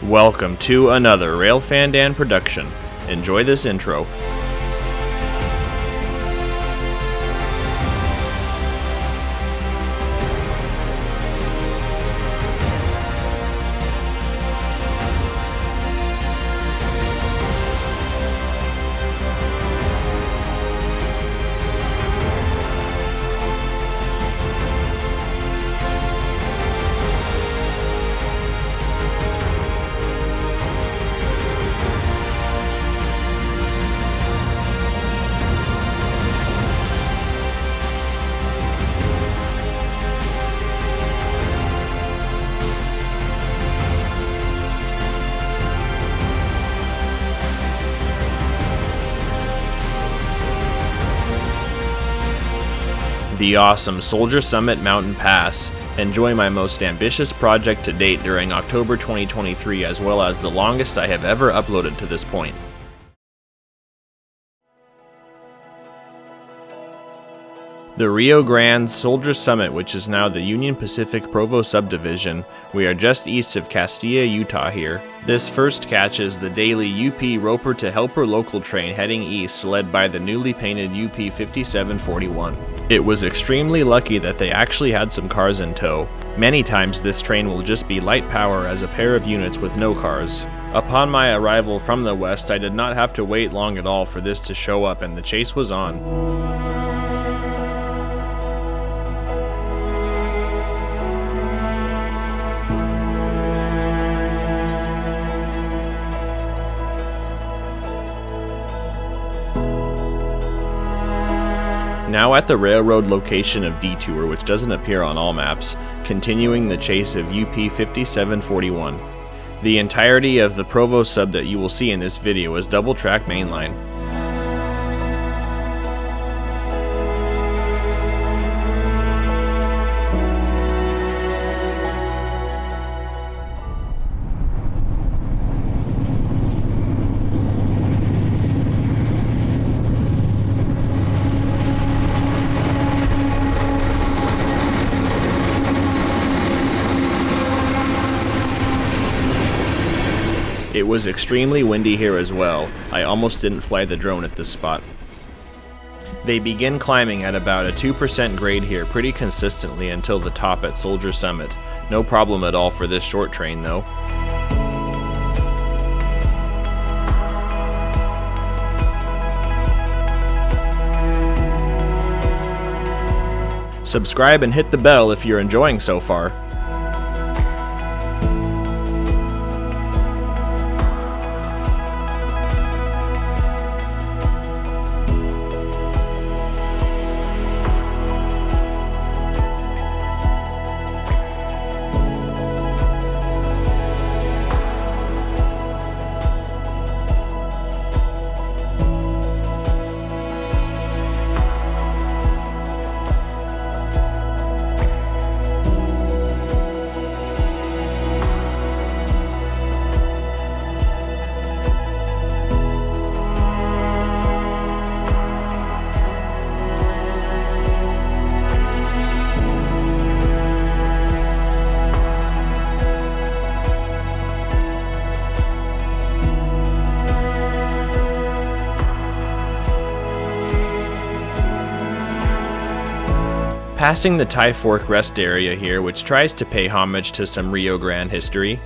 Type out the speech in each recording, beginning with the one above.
Welcome to another Railfan Dan production. Enjoy this intro. The awesome Soldier Summit Mountain Pass. Enjoy my most ambitious project to date during October 2023, as well as the longest I have ever uploaded to this point. The Rio Grande Soldier Summit, which is now the Union Pacific Provo subdivision. We are just east of Castilla, Utah here. This first catches the daily UP Roper to Helper local train heading east, led by the newly painted UP 5741. It was extremely lucky that they actually had some cars in tow. Many times this train will just be light power as a pair of units with no cars. Upon my arrival from the west, I did not have to wait long at all for this to show up, and the chase was on. Now at the railroad location of Detour, which doesn't appear on all maps, continuing the chase of UP 5741. The entirety of the Provo sub that you will see in this video is double-track mainline. It was extremely windy here as well. I almost didn't fly the drone at this spot. They begin climbing at about a 2% grade here pretty consistently until the top at Soldier Summit. No problem at all for this short train though. Subscribe and hit the bell if you're enjoying so far. Passing the Tie Fork rest area here, which tries to pay homage to some Rio Grande history.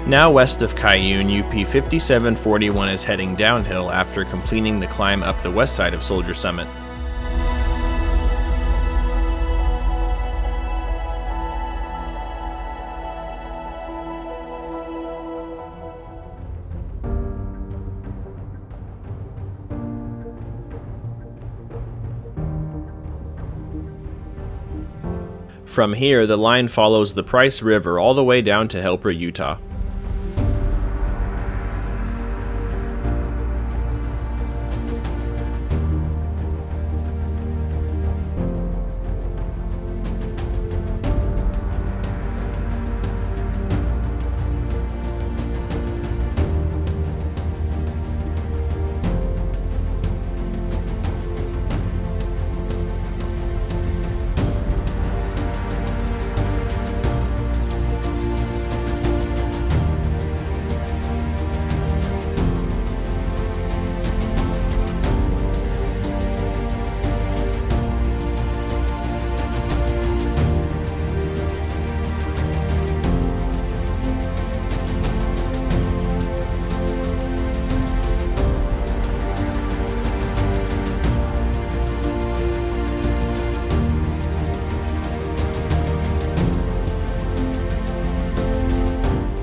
Now west of Kyune, UP 5741 is heading downhill after completing the climb up the west side of Soldier Summit. From here, the line follows the Price River all the way down to Helper, Utah.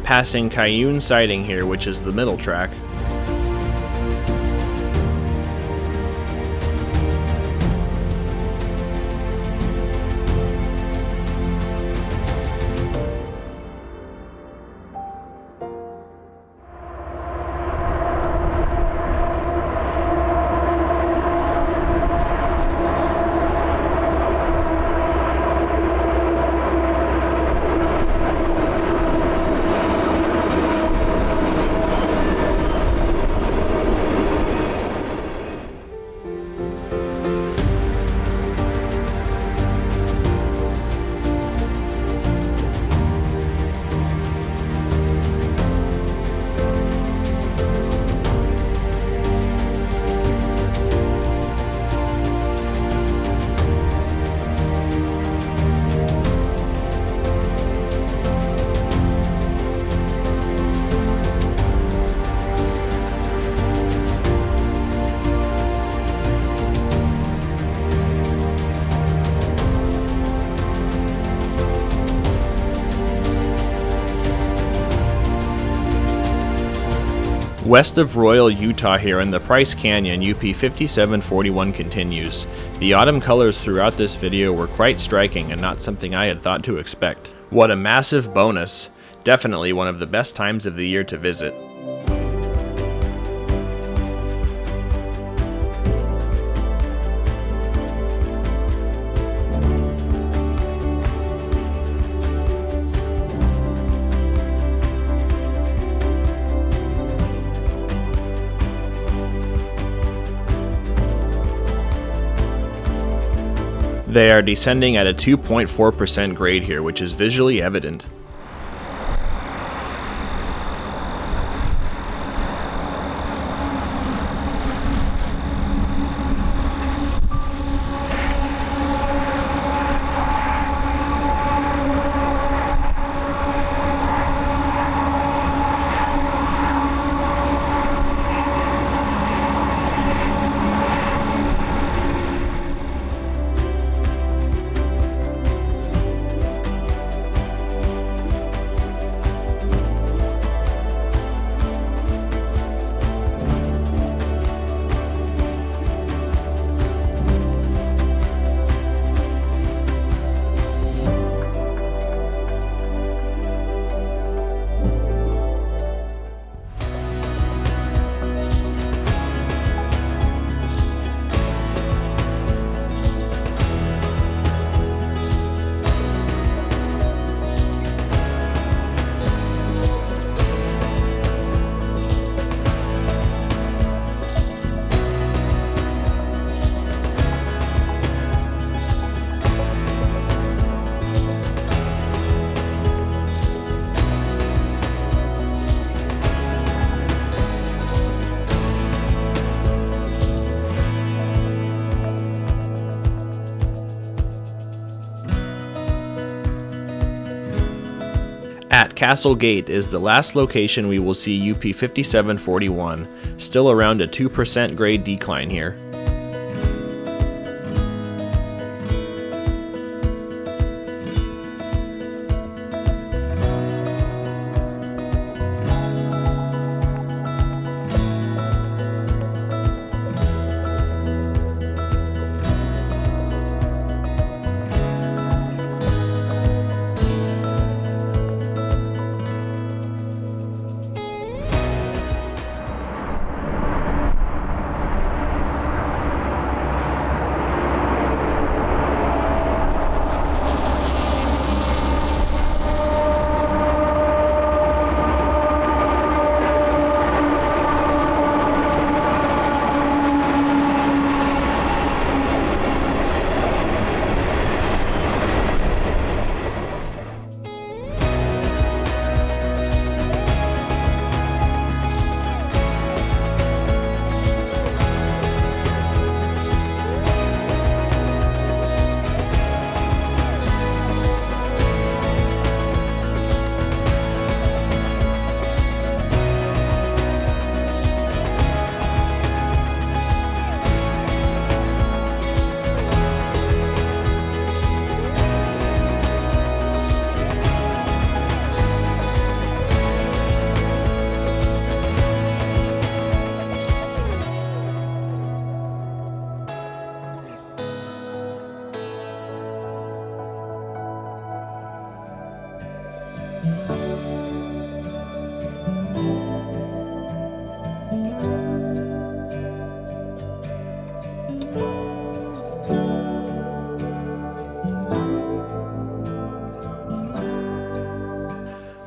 passing Kyune siding here, which is the middle track. West of Royal, Utah here in the Price Canyon, UP 5741 continues. The autumn colors throughout this video were quite striking and not something I had thought to expect. What a massive bonus! Definitely one of the best times of the year to visit. They are descending at a 2.4% grade here, which is visually evident. At Castle Gate is the last location we will see UP 5741, still around a 2% grade decline here.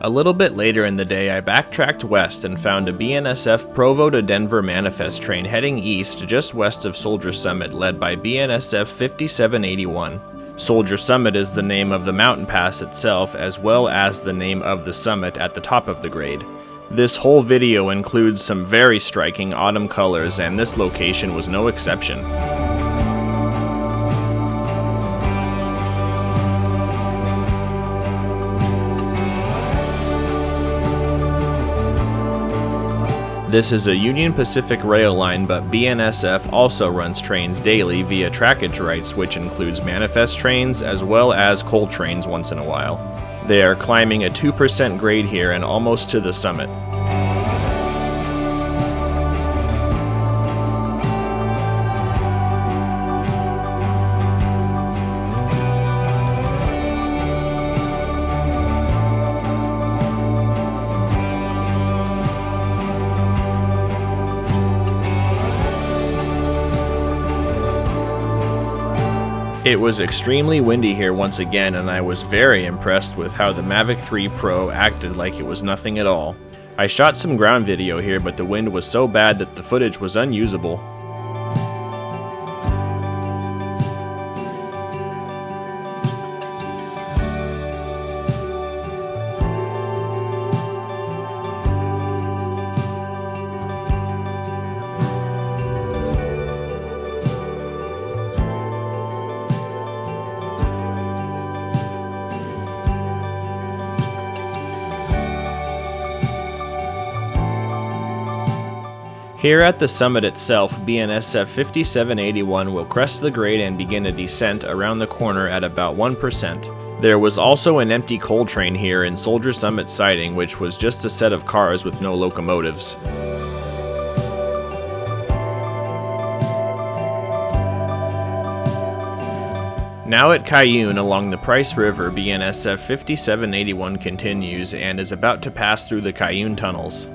A little bit later in the day, I backtracked west and found a BNSF Provo to Denver manifest train heading east just west of Soldier Summit, led by BNSF 5781. Soldier Summit is the name of the mountain pass itself, as well as the name of the summit at the top of the grade. This whole video includes some very striking autumn colors, and this location was no exception. This is a Union Pacific rail line, but BNSF also runs trains daily via trackage rights, which includes manifest trains as well as coal trains once in a while. They are climbing a 2% grade here and almost to the summit. It was extremely windy here once again, and I was very impressed with how the Mavic 3 Pro acted like it was nothing at all. I shot some ground video here, but the wind was so bad that the footage was unusable. Here at the summit itself, BNSF 5781 will crest the grade and begin a descent around the corner at about 1%. There was also an empty coal train here in Soldier Summit siding, which was just a set of cars with no locomotives. Now at Kyune along the Price River, BNSF 5781 continues and is about to pass through the Kyune tunnels.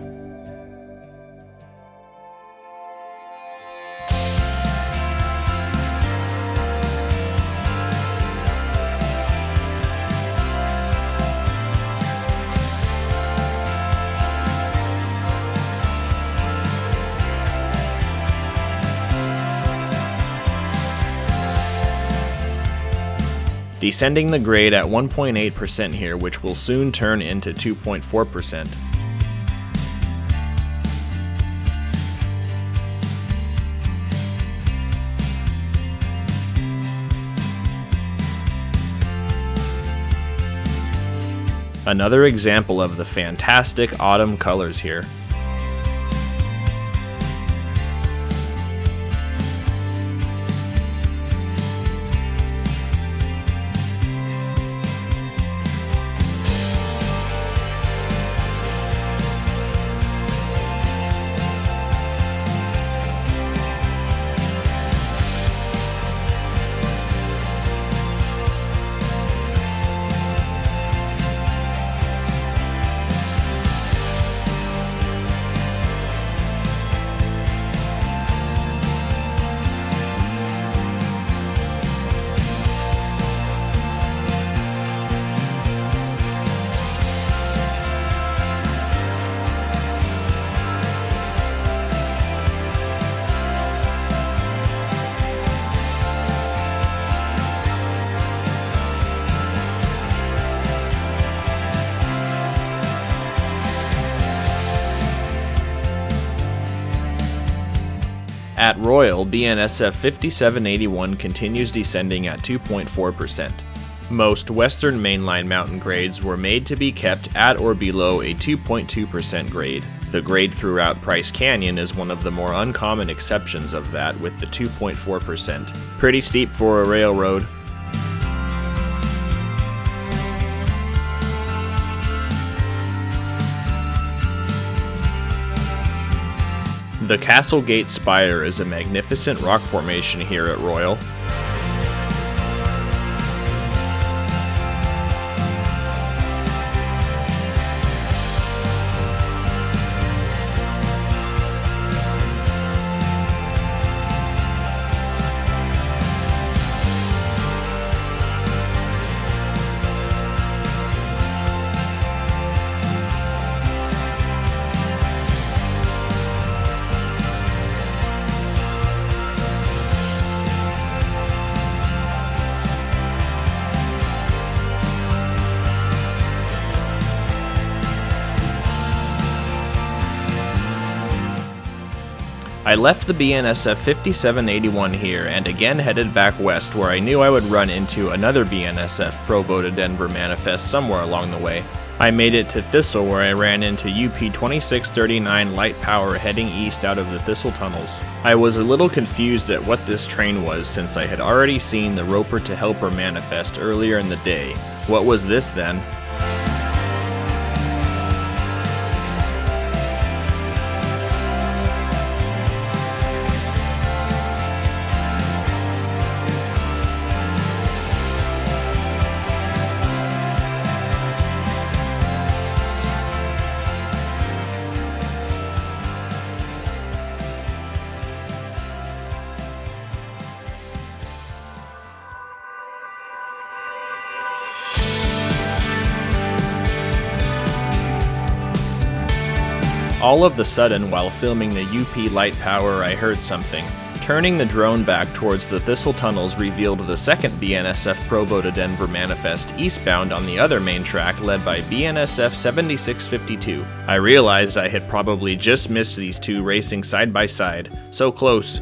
Descending the grade at 1.8% here, which will soon turn into 2.4%. Another example of the fantastic autumn colors here. At Royal, BNSF 5781 continues descending at 2.4%. Most western mainline mountain grades were made to be kept at or below a 2.2% grade. The grade throughout Price Canyon is one of the more uncommon exceptions of that, with the 2.4%. Pretty steep for a railroad. The Castle Gate Spire is a magnificent rock formation here at Royal. I left the BNSF 5781 here and again headed back west where I knew I would run into another BNSF PVODEN manifest somewhere along the way. I made it to Thistle where I ran into UP 2639 light power heading east out of the Thistle tunnels. I was a little confused at what this train was since I had already seen the Roper to Helper manifest earlier in the day. What was this then? All of the sudden, while filming the UP light power, I heard something. Turning the drone back towards the Thistle tunnels revealed the second BNSF PVODEN manifest eastbound on the other main track led by BNSF 7652. I realized I had probably just missed these two racing side by side. So close.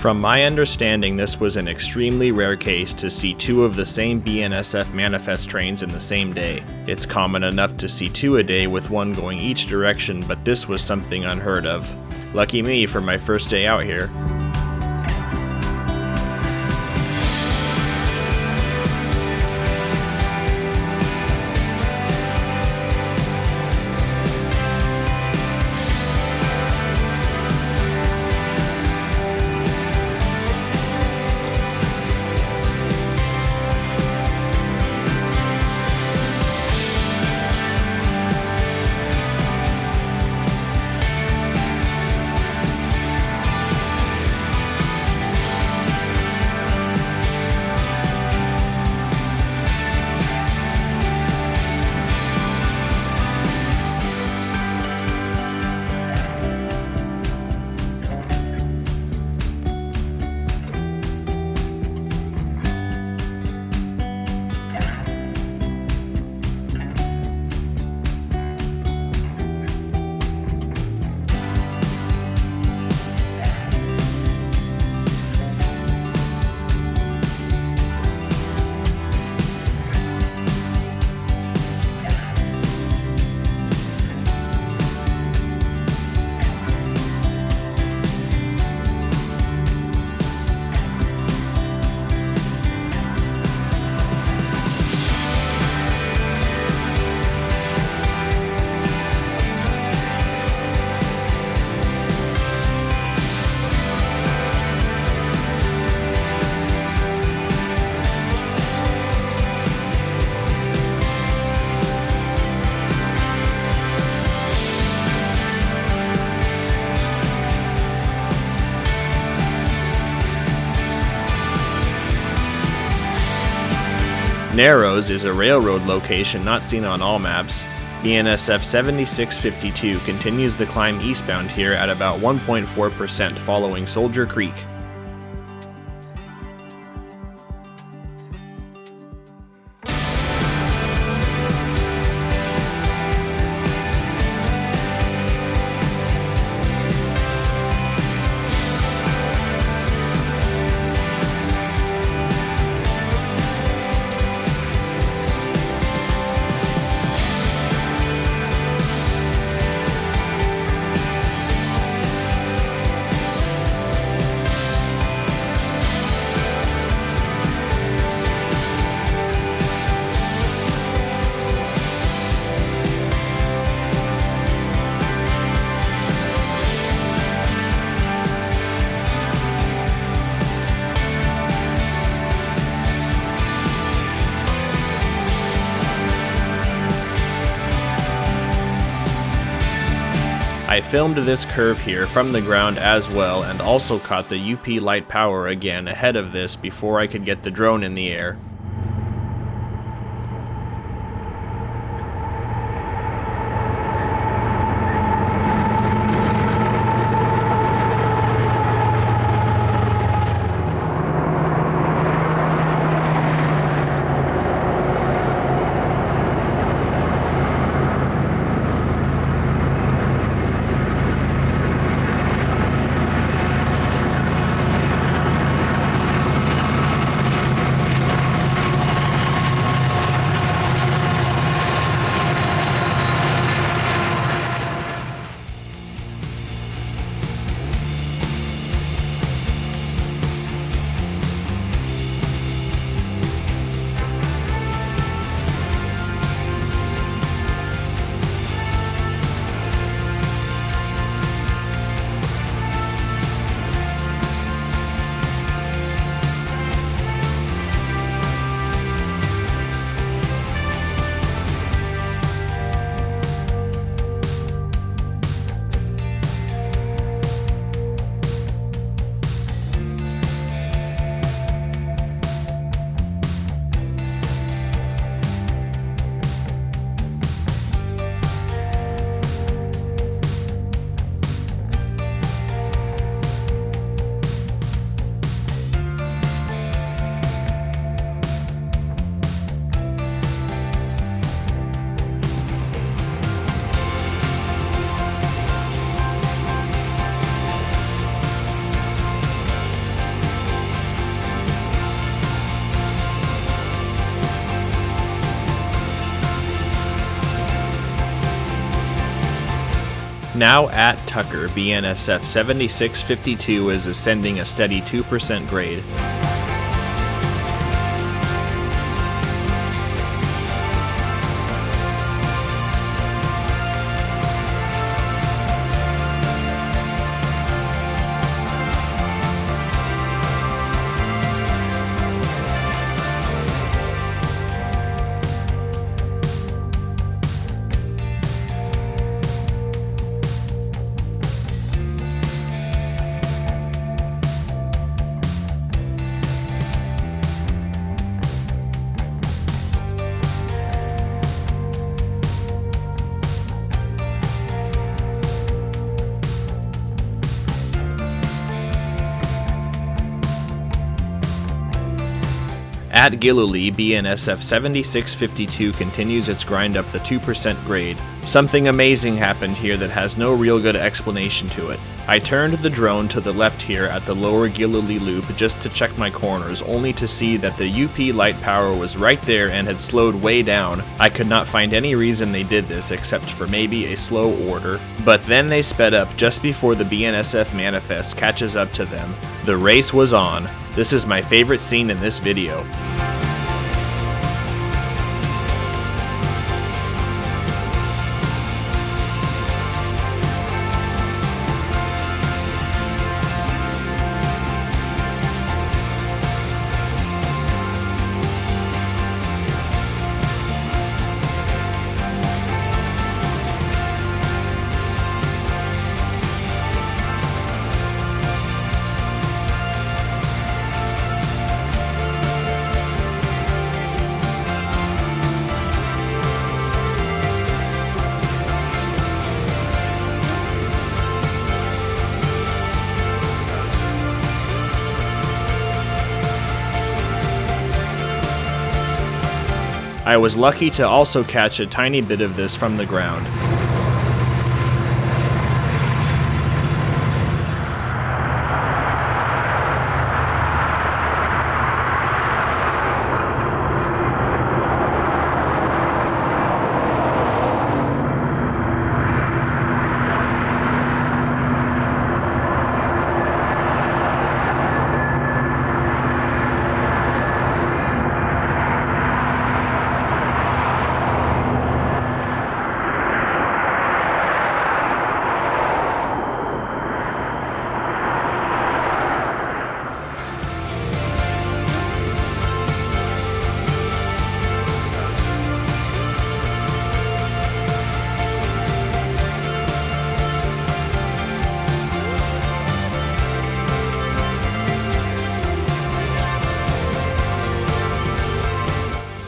From my understanding, this was an extremely rare case to see two of the same BNSF manifest trains in the same day. It's common enough to see two a day with one going each direction, but this was something unheard of. Lucky me for my first day out here. Narrows is a railroad location not seen on all maps. BNSF 7652 continues the climb eastbound here at about 1.4% following Soldier Creek. I filmed this curve here from the ground as well and also caught the UP light power again ahead of this before I could get the drone in the air. Now at Tucker, BNSF 7652 is ascending a steady 2% grade. At Gilluly, BNSF 7652 continues its grind up the 2% grade. Something amazing happened here that has no real good explanation to it. I turned the drone to the left here at the lower Gilluly loop just to check my corners, only to see that the UP light power was right there and had slowed way down. I could not find any reason they did this except for maybe a slow order. But then they sped up just before the BNSF manifest catches up to them. The race was on. This is my favorite scene in this video. I was lucky to also catch a tiny bit of this from the ground.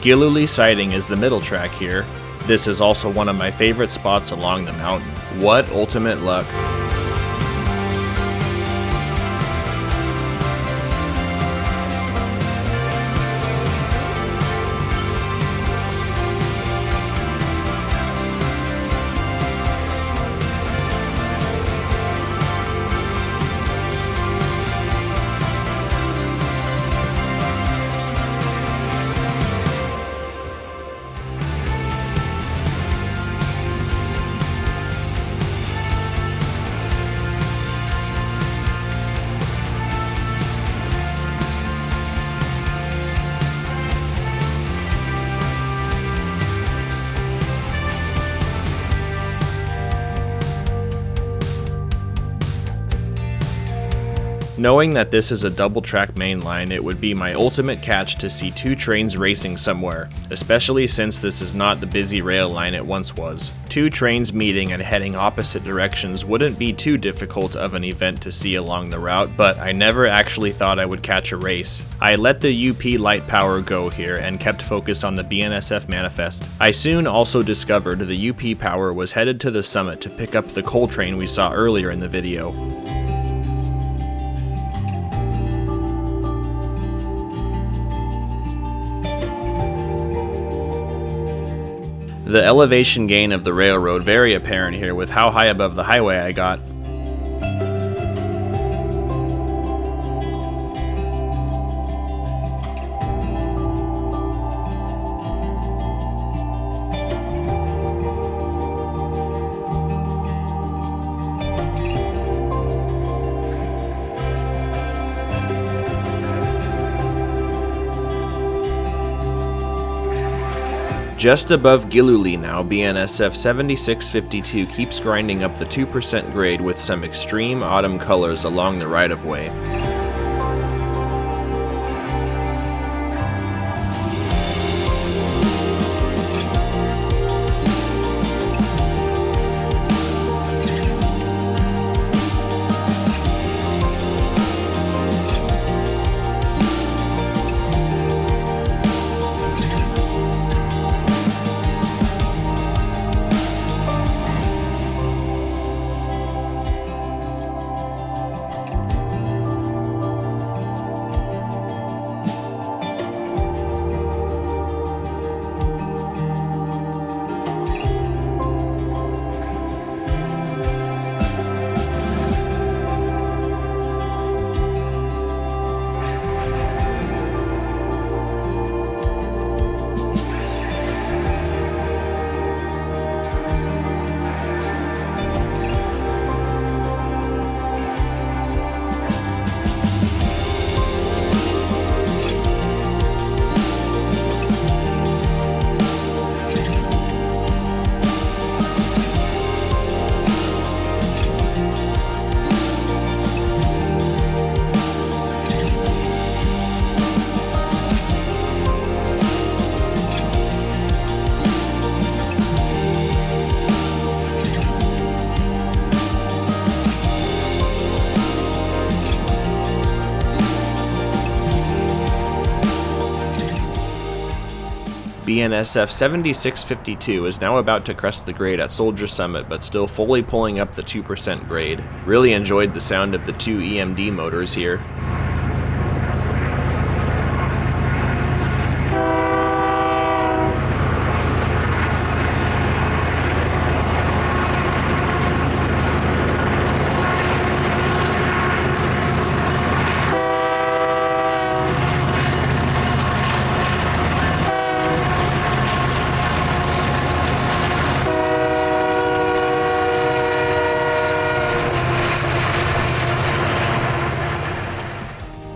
Gilluly sighting is the middle track here. This is also one of my favorite spots along the mountain. What ultimate luck! Knowing that this is a double-track main line, it would be my ultimate catch to see two trains racing somewhere, especially since this is not the busy rail line it once was. Two trains meeting and heading opposite directions wouldn't be too difficult of an event to see along the route, but I never actually thought I would catch a race. I let the UP light power go here and kept focus on the BNSF manifest. I soon also discovered the UP power was headed to the summit to pick up the coal train we saw earlier in the video. The elevation gain of the railroad very apparent here with how high above the highway I got. Just above Gilluly now, BNSF 7652 keeps grinding up the 2% grade with some extreme autumn colors along the right-of-way. BNSF 7652 is now about to crest the grade at Soldier Summit, but still fully pulling up the 2% grade. Really enjoyed the sound of the two EMD motors here.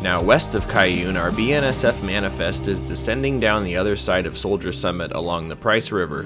Now west of Kyune, our BNSF Manifest is descending down the other side of Soldier Summit along the Price River.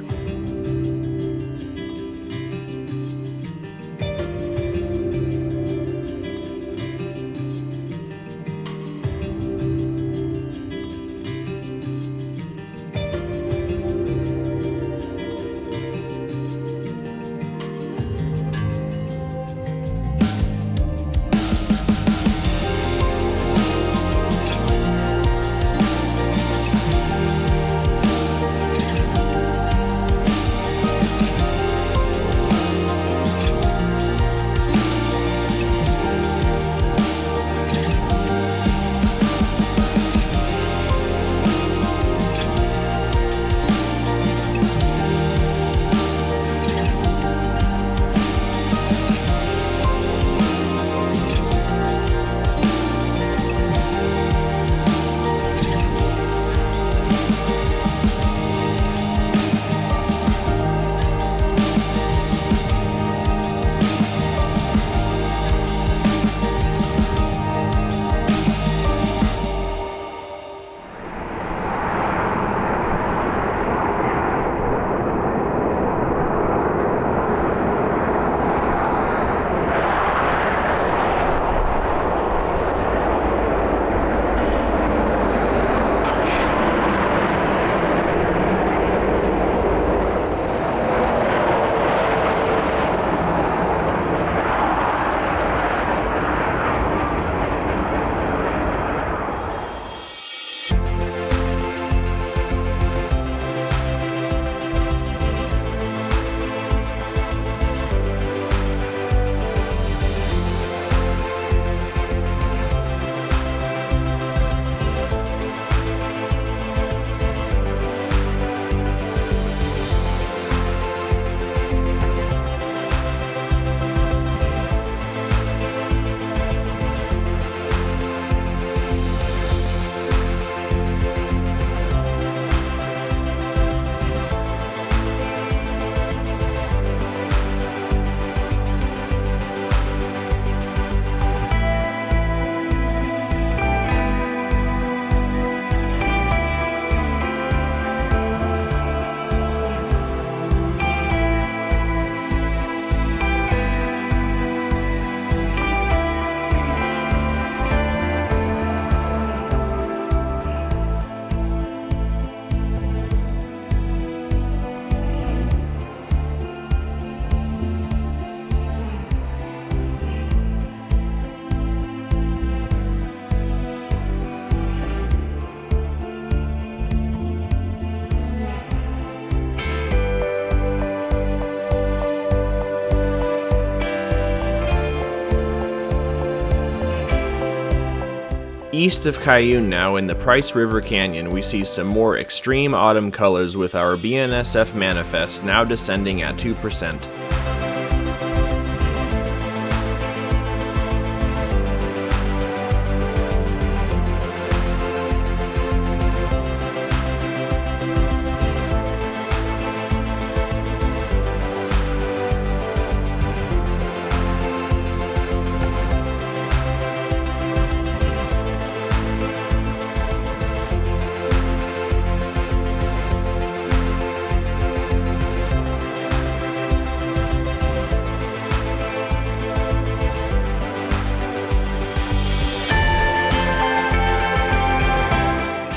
East of Kyune now, in the Price River Canyon, we see some more extreme autumn colors with our BNSF manifest now descending at 2%.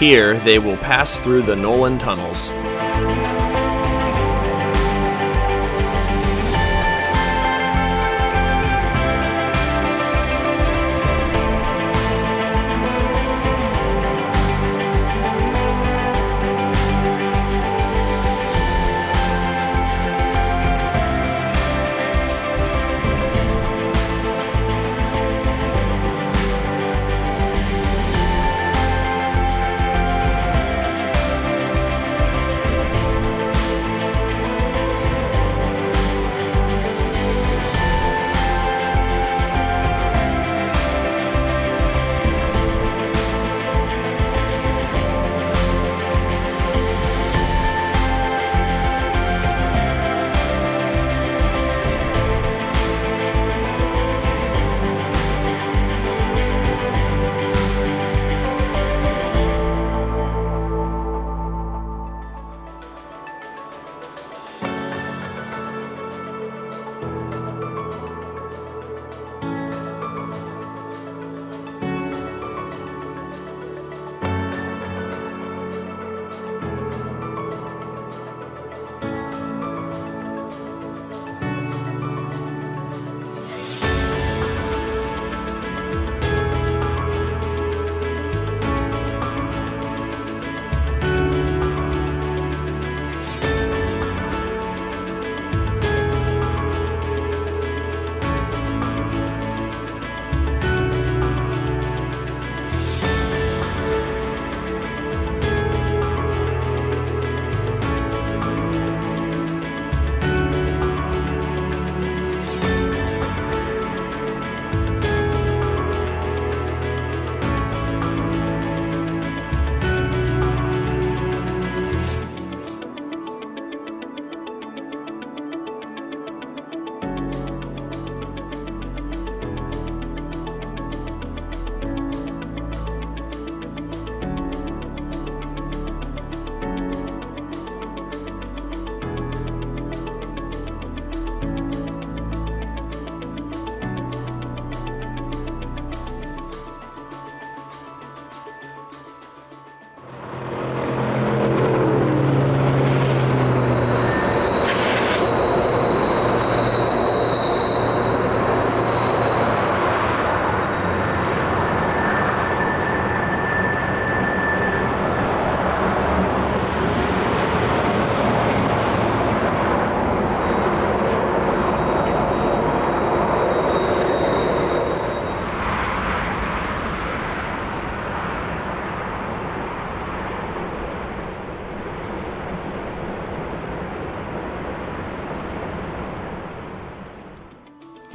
Here, they will pass through the Nolan tunnels.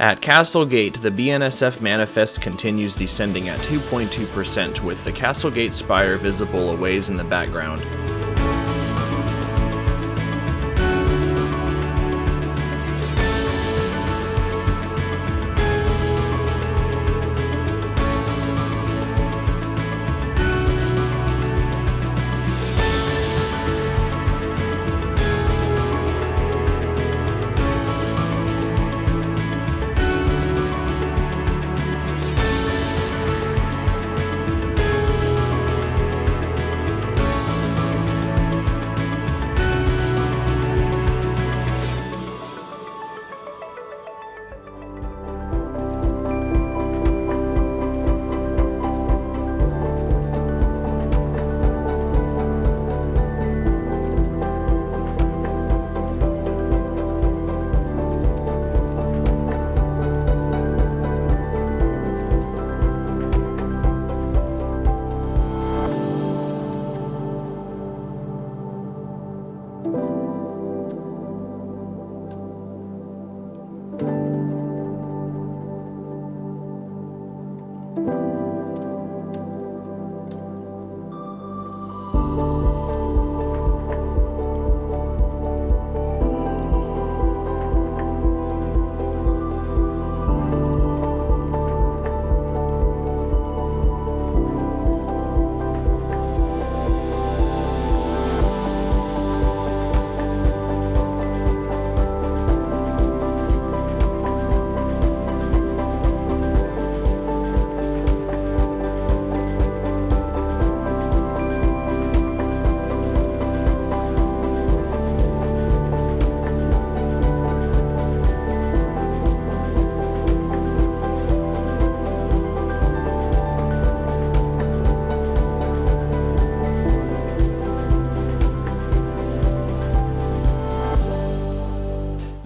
At Castle Gate, the BNSF manifest continues descending at 2.2%, with the Castle Gate spire visible a ways in the background.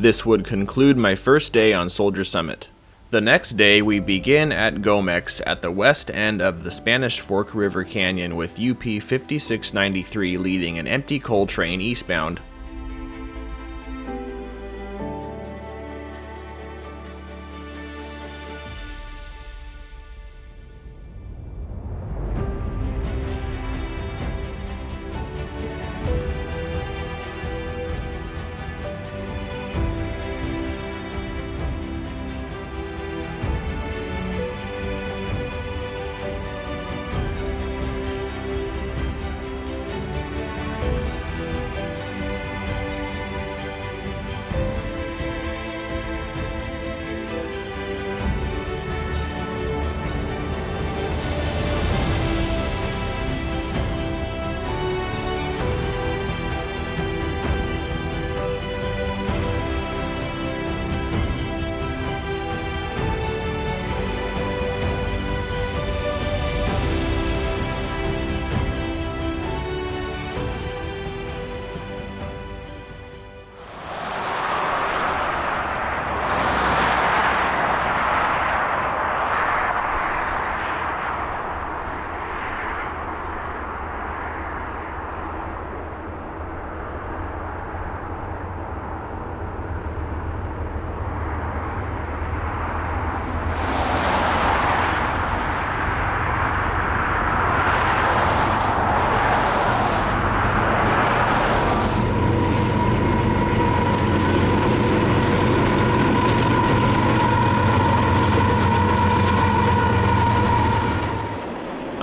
This would conclude my first day on Soldier Summit. The next day we begin at Gomex at the west end of the Spanish Fork River Canyon with UP 5693 leading an empty coal train eastbound.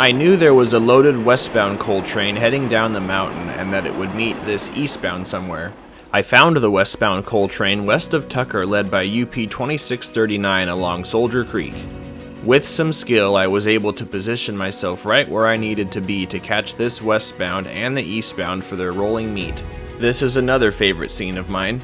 I knew there was a loaded westbound coal train heading down the mountain and that it would meet this eastbound somewhere. I found the westbound coal train west of Tucker led by UP 2639 along Soldier Creek. With some skill, I was able to position myself right where I needed to be to catch this westbound and the eastbound for their rolling meet. This is another favorite scene of mine.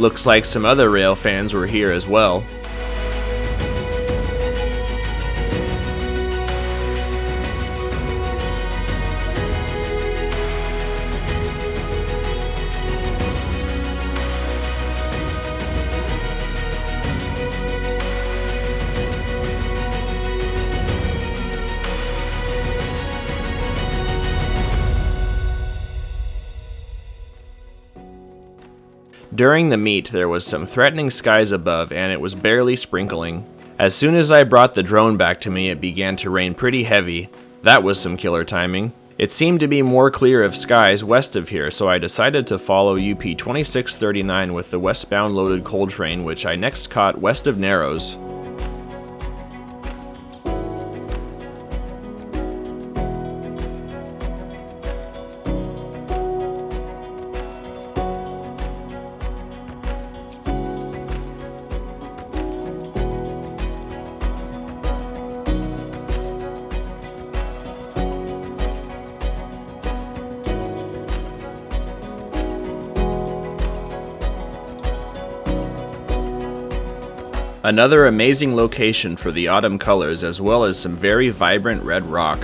Looks like some other rail fans were here as well. During the meet, there was some threatening skies above and it was barely sprinkling. As soon as I brought the drone back to me, it began to rain pretty heavy. That was some killer timing. It seemed to be more clear of skies west of here, so I decided to follow UP 2639 with the westbound loaded coal train, which I next caught west of Narrows. Another amazing location for the autumn colors, as well as some very vibrant red rock.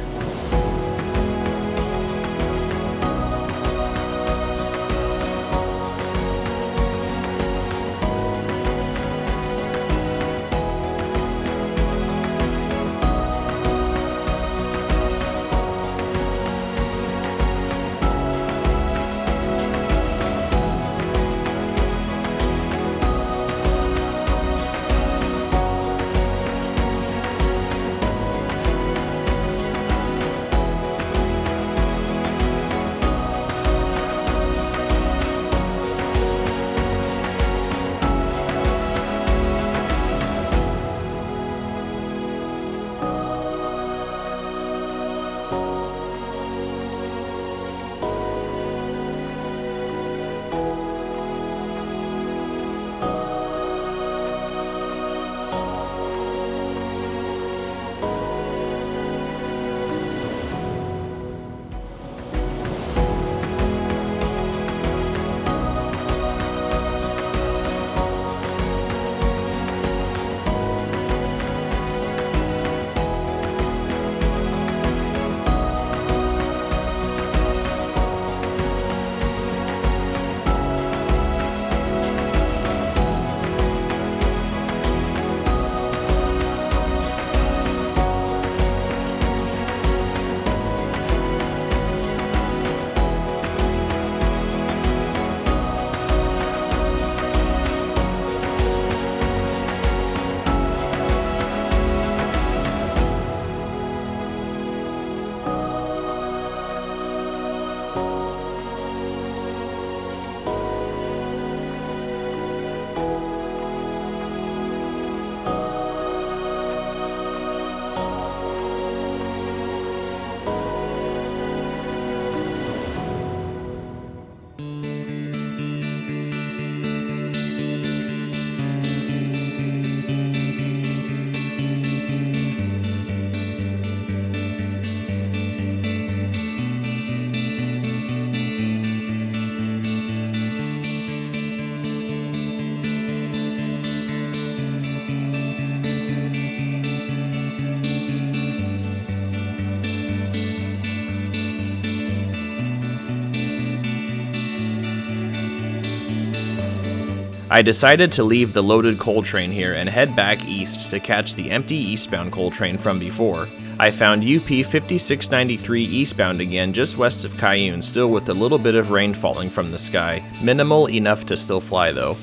I decided to leave the loaded coal train here and head back east to catch the empty eastbound coal train from before. I found UP 5693 eastbound again just west of Kyune, still with a little bit of rain falling from the sky. Minimal enough to still fly though.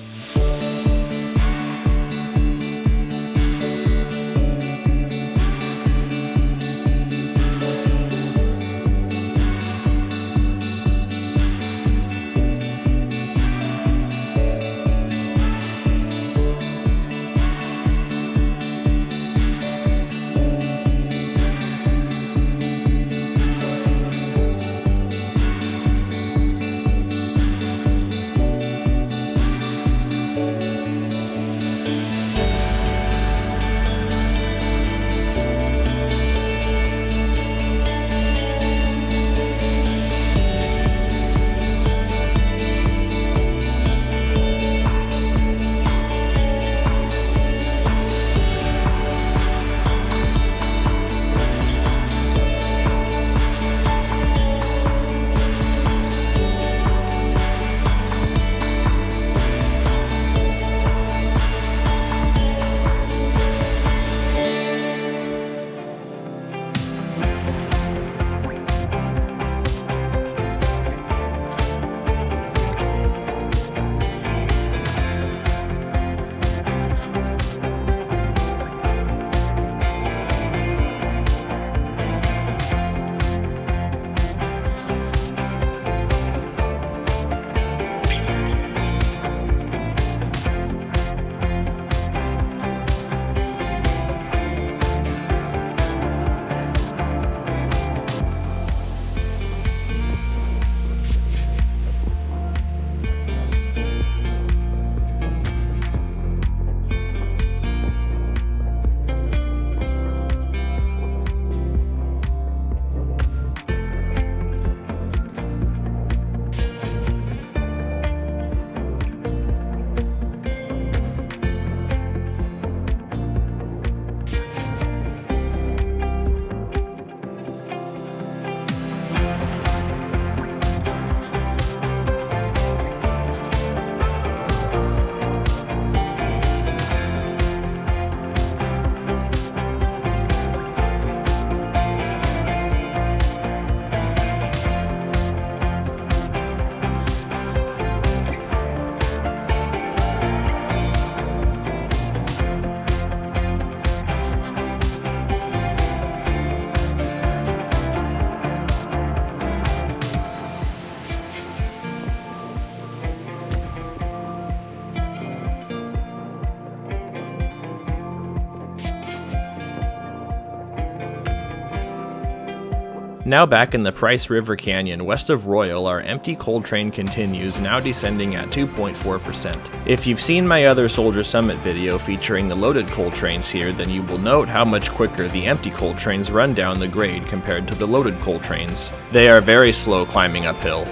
Now back in the Price River Canyon west of Royal, our empty coal train continues, now descending at 2.4%. If you've seen my other Soldier Summit video featuring the loaded coal trains here, then you will note how much quicker the empty coal trains run down the grade compared to the loaded coal trains. They are very slow climbing uphill.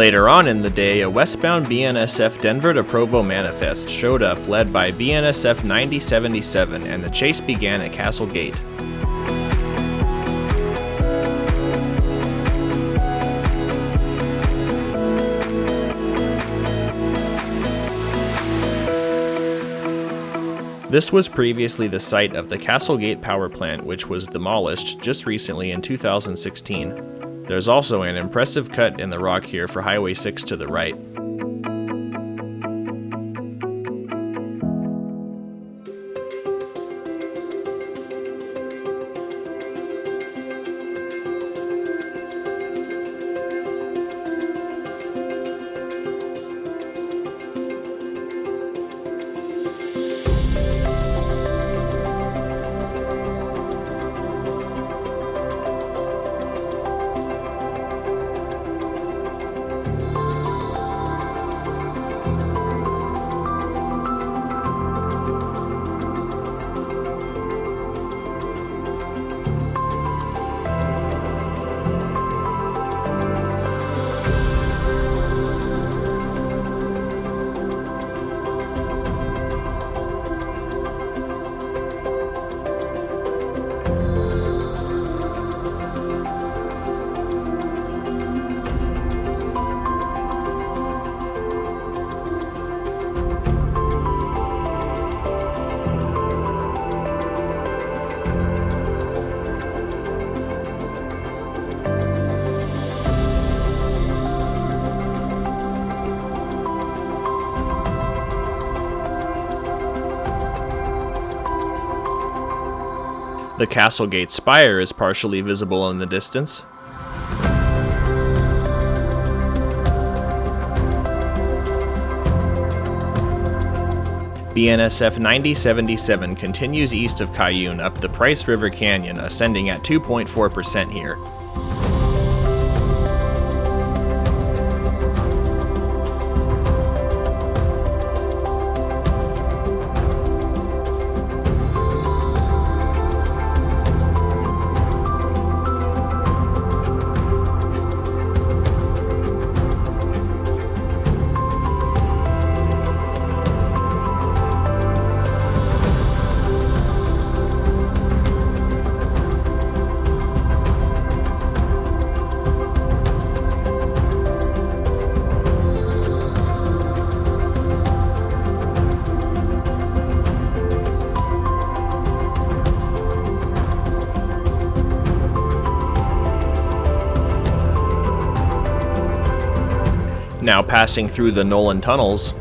Later on in the day, a westbound BNSF Denver to Provo manifest showed up, led by BNSF 9077, and the chase began at Castle Gate. This was previously the site of the Castle Gate power plant, which was demolished just recently in 2016. There's also an impressive cut in the rock here for Highway 6 to the right. The Castle Gate spire is partially visible in the distance. BNSF 9077 continues east of Kyune up the Price River Canyon, ascending at 2.4% here. Now passing through the Nolan tunnels,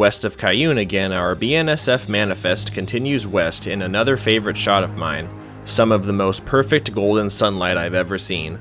west of Kyune again, our BNSF manifest continues west in another favorite shot of mine, some of the most perfect golden sunlight I've ever seen.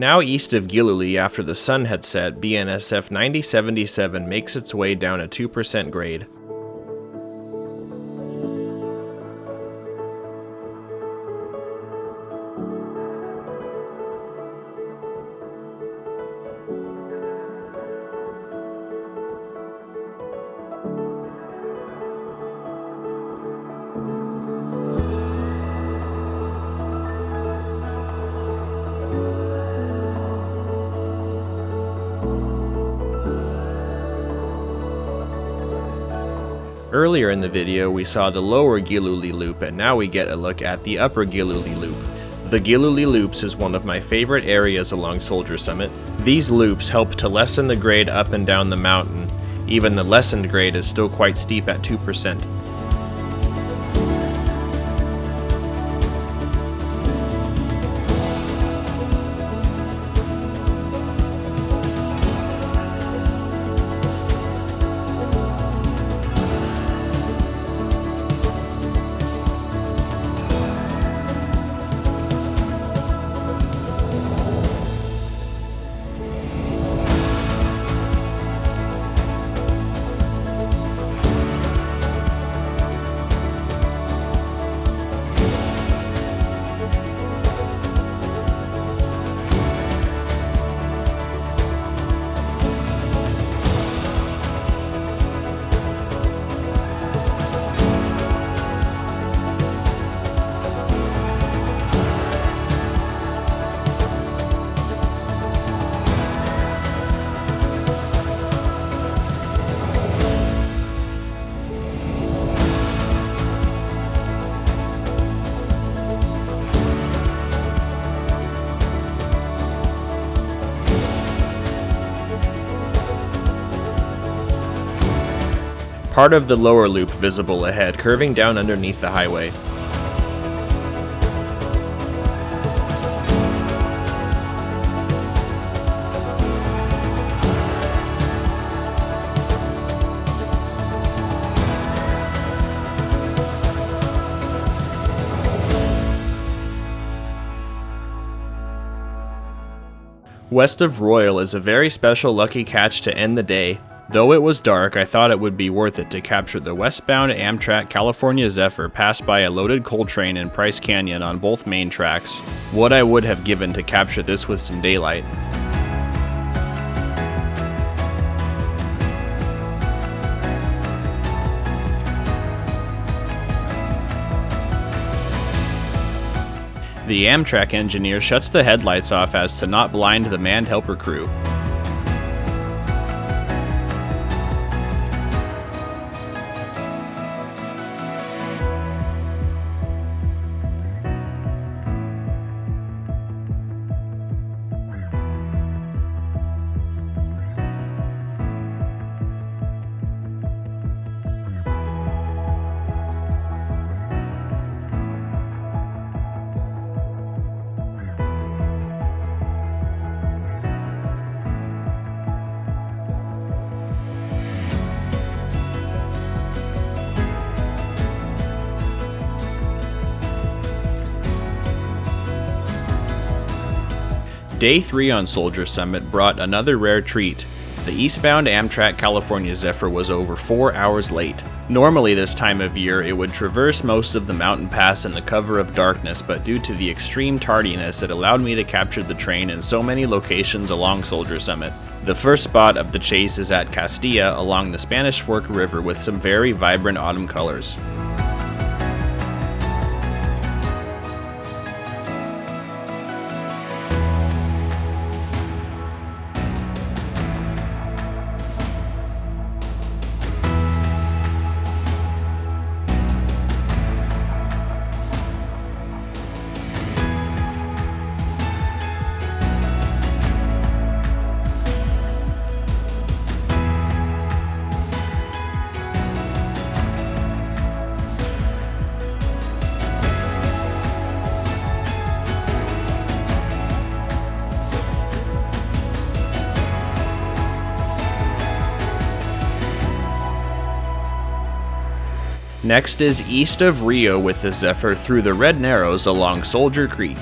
Now east of Gilluly after the sun had set, BNSF 9077 makes its way down a 2% grade. Earlier in the video we saw the lower Gilluly loop, and now we get a look at the upper Gilluly loop. The Gilluly loops is one of my favorite areas along Soldier Summit. These loops help to lessen the grade up and down the mountain. Even the lessened grade is still quite steep at 2%. Part of the lower loop visible ahead, curving down underneath the highway. West of Royal is a very special lucky catch to end the day. Though it was dark, I thought it would be worth it to capture the westbound Amtrak California Zephyr pass by a loaded coal train in Price Canyon on both main tracks. What I would have given to capture this with some daylight. The Amtrak engineer shuts the headlights off as to not blind the manned helper crew. Day 3 on Soldier Summit brought another rare treat. The eastbound Amtrak California Zephyr was over 4 hours late. Normally this time of year it would traverse most of the mountain pass in the cover of darkness, but due to the extreme tardiness it allowed me to capture the train in so many locations along Soldier Summit. The first spot of the chase is at Castilla along the Spanish Fork River with some very vibrant autumn colors. Next is east of Rio with the Zephyr through the Red Narrows along Soldier Creek.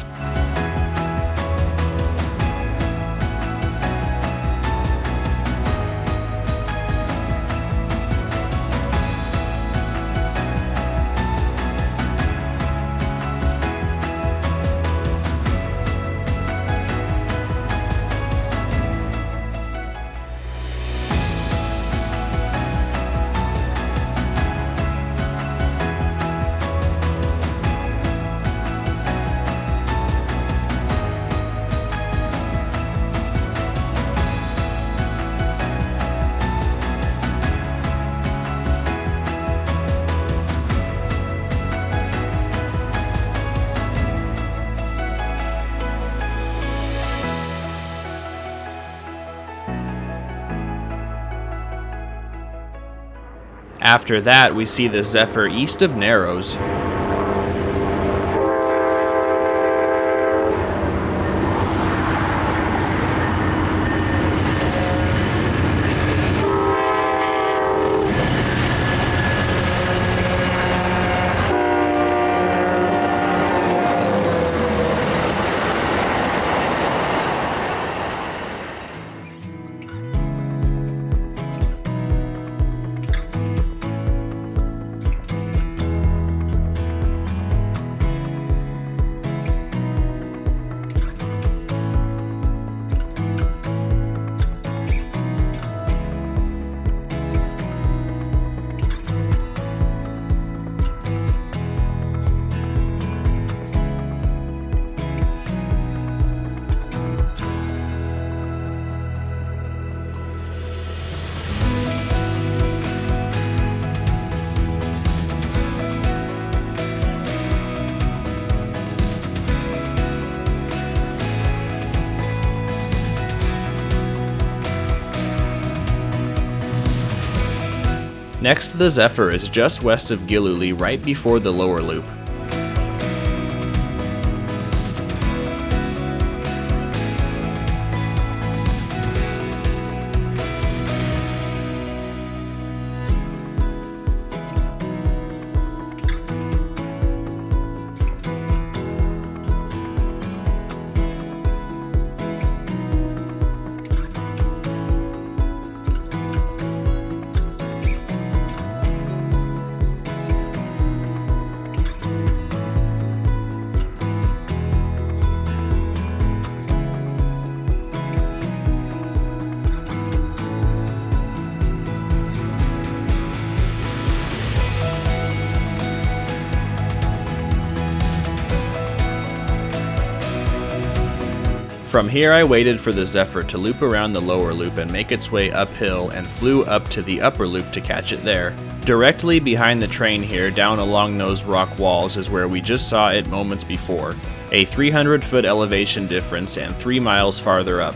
After that, we see the Zephyr east of Narrows. Next, the Zephyr is just west of Gilluly, right before the lower loop. From here I waited for the Zephyr to loop around the lower loop and make its way uphill and flew up to the upper loop to catch it there. Directly behind the train here, down along those rock walls, is where we just saw it moments before. A 300-foot elevation difference and 3 miles farther up.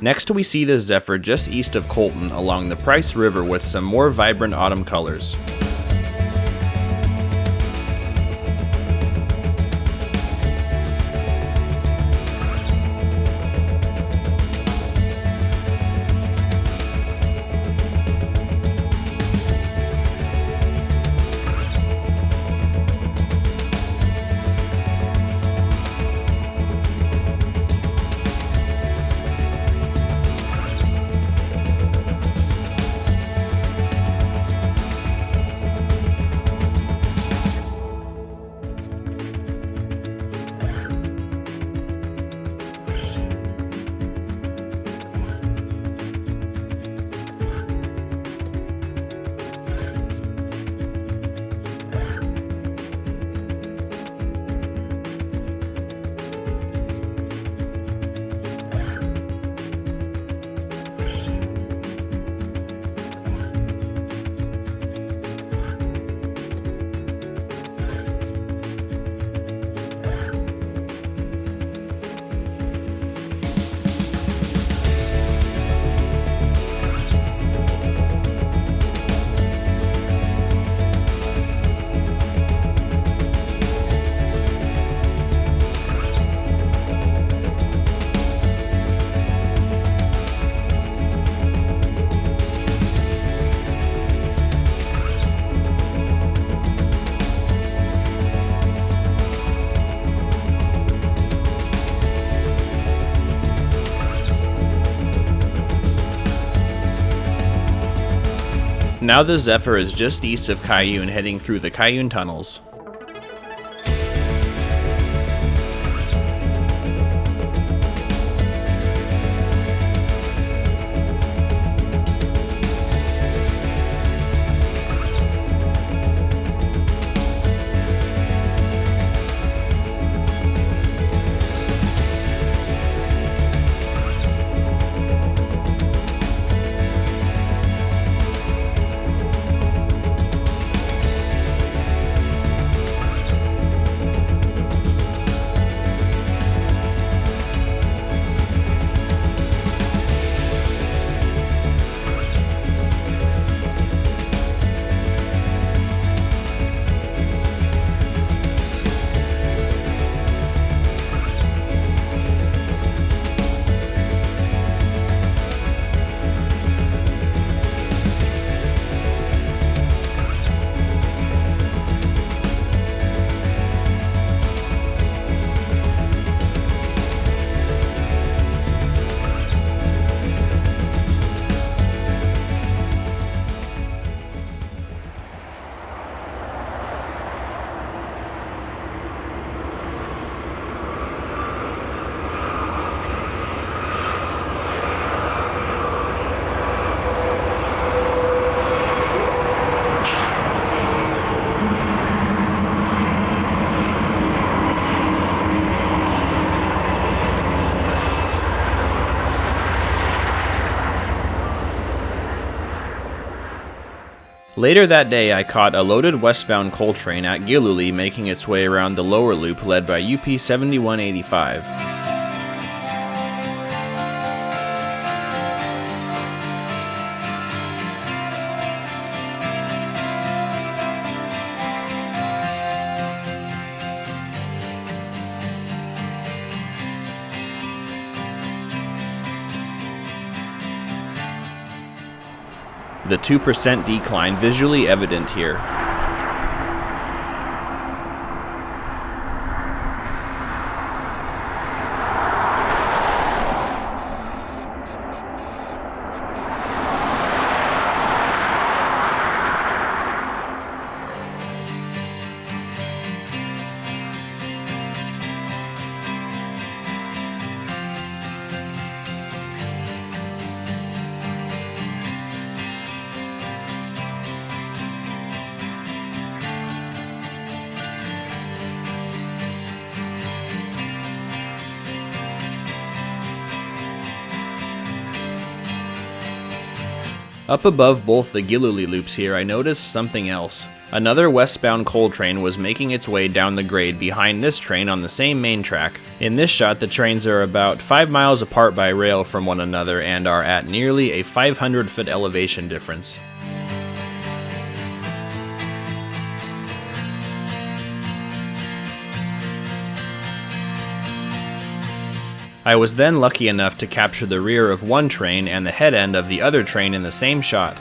Next we see the Zephyr just east of Colton along the Price River with some more vibrant autumn colors. Now the Zephyr is just east of Kyune, heading through the Kyune tunnels. Later that day, I caught a loaded westbound coal train at Gilluly making its way around the lower loop led by UP 7185. The 2% decline visually evident here. Up above both the Gilluly loops here, I noticed something else. Another westbound coal train was making its way down the grade behind this train on the same main track. In this shot, the trains are about 5 miles apart by rail from one another and are at nearly a 500-foot elevation difference. I was then lucky enough to capture the rear of one train and the head end of the other train in the same shot.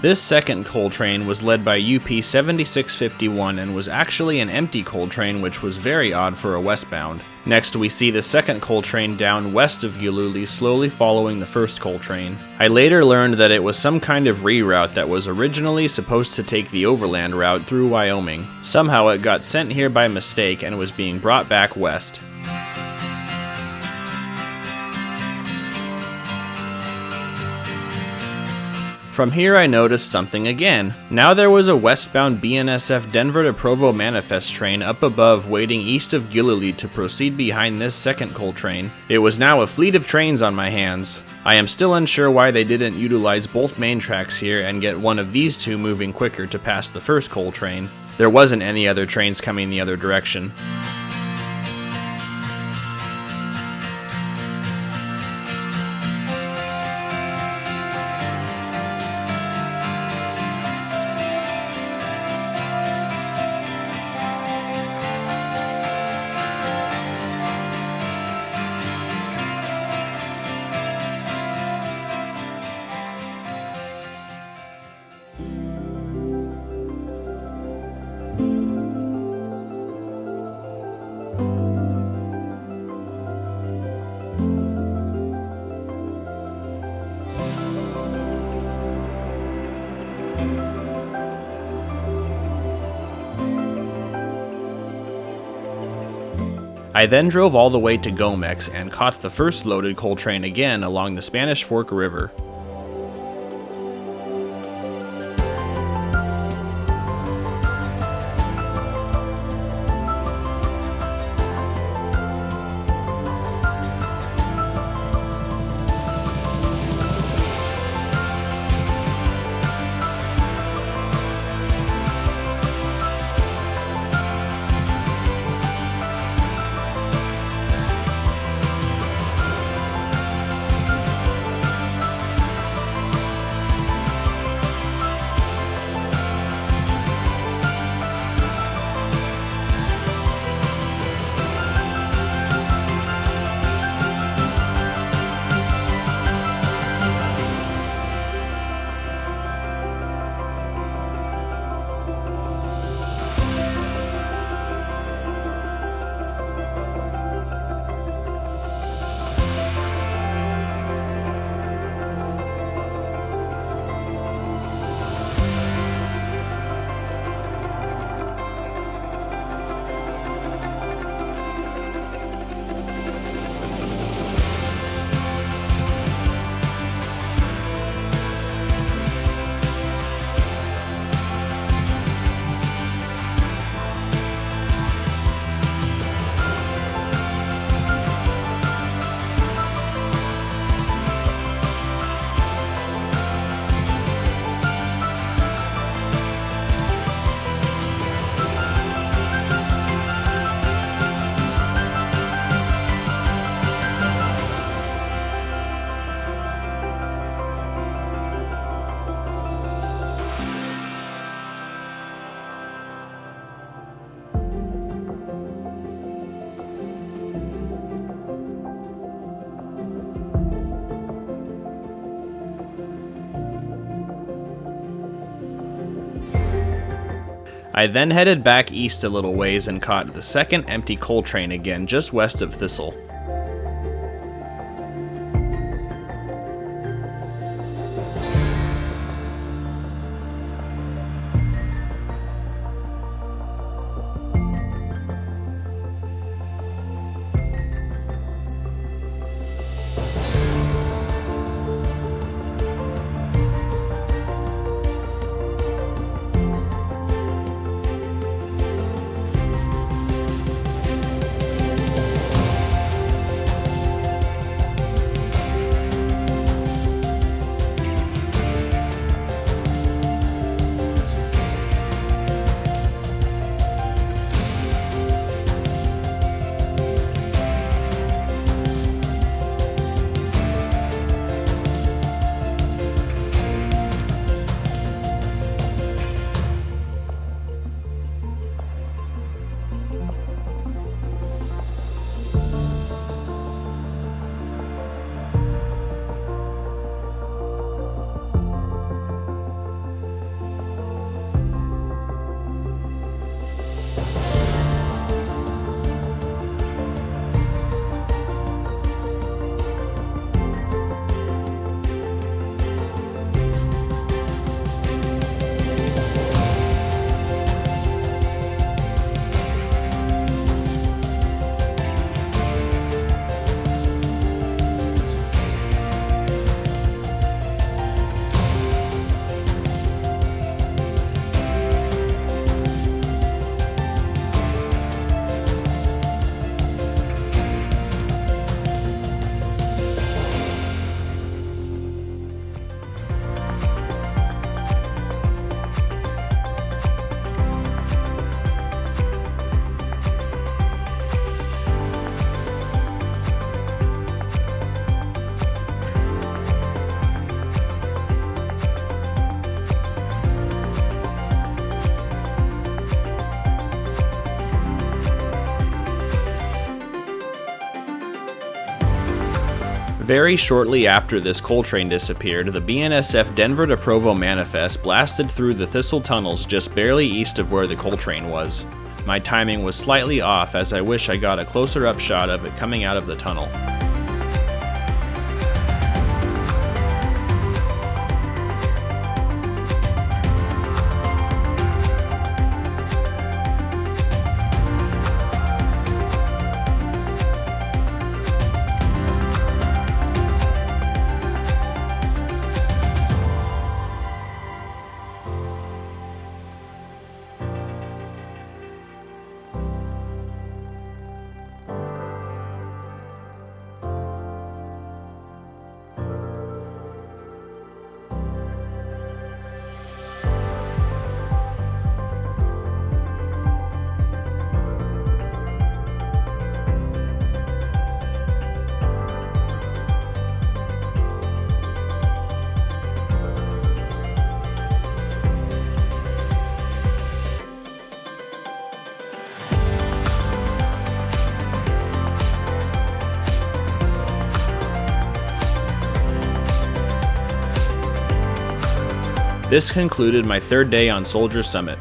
This second coal train was led by UP 7651 and was actually an empty coal train, which was very odd for a westbound. Next we see the second coal train down west of Gilluly slowly following the first coal train. I later learned that it was some kind of reroute that was originally supposed to take the overland route through Wyoming. Somehow it got sent here by mistake and was being brought back west. From here I noticed something again. Now there was a westbound BNSF Denver to Provo manifest train up above waiting east of Gilluly to proceed behind this second coal train. It was now a fleet of trains on my hands. I am still unsure why they didn't utilize both main tracks here and get one of these two moving quicker to pass the first coal train. There wasn't any other trains coming the other direction. I then drove all the way to Gomex and caught the first loaded coal train again along the Spanish Fork River. I then headed back east a little ways and caught the second empty coal train again just west of Thistle. Very shortly after this coal train disappeared, the BNSF Denver to Provo manifest blasted through the Thistle tunnels just barely east of where the coal train was. My timing was slightly off, as I wish I got a closer up shot of it coming out of the tunnel. This concluded my third day on Soldier Summit.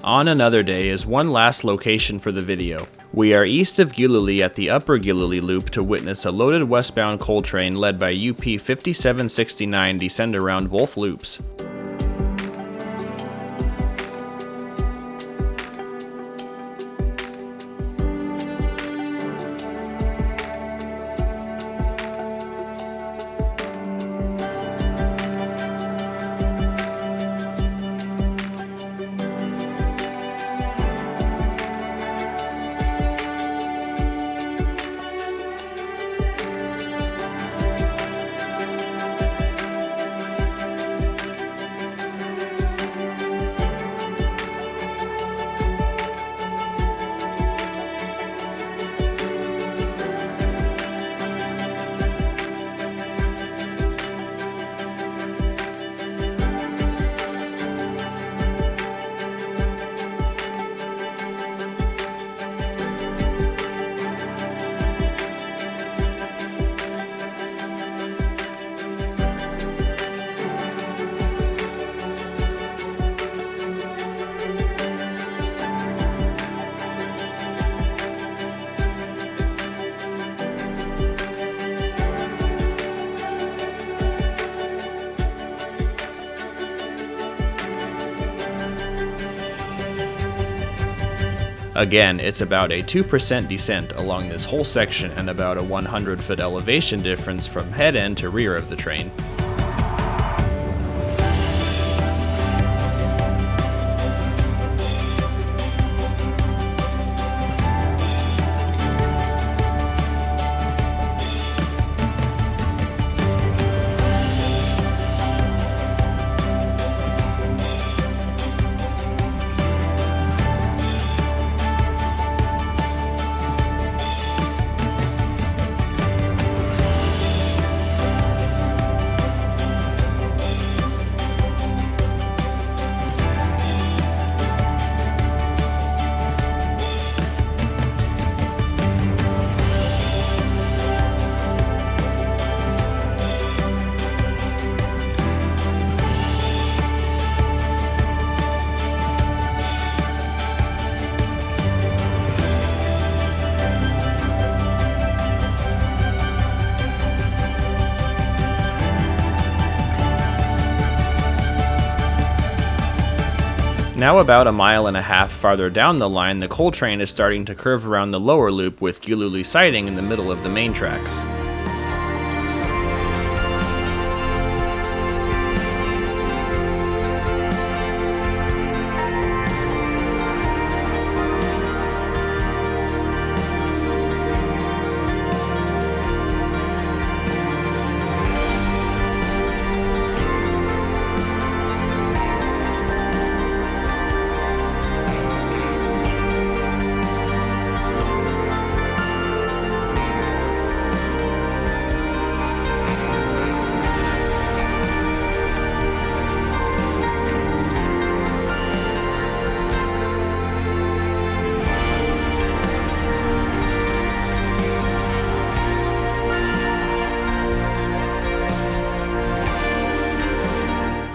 On another day is one last location for the video. We are east of Gilluly at the Upper Gilluly Loop to witness a loaded westbound coal train led by UP 5769 descend around both loops. Again, it's about a 2% descent along this whole section and about a 100-foot elevation difference from head end to rear of the train. Now about a mile and a half farther down the line, the coal train is starting to curve around the lower loop with Gilluly siding in the middle of the main tracks.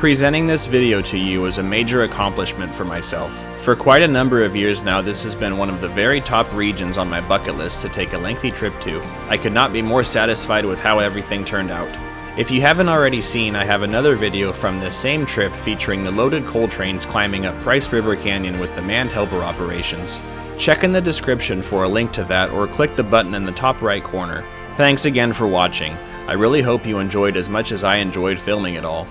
Presenting this video to you was a major accomplishment for myself. For quite a number of years now, this has been one of the very top regions on my bucket list to take a lengthy trip to. I could not be more satisfied with how everything turned out. If you haven't already seen, I have another video from this same trip featuring the loaded coal trains climbing up Price River Canyon with the manned helper operations. Check in the description for a link to that or click the button in the top right corner. Thanks again for watching. I really hope you enjoyed as much as I enjoyed filming it all.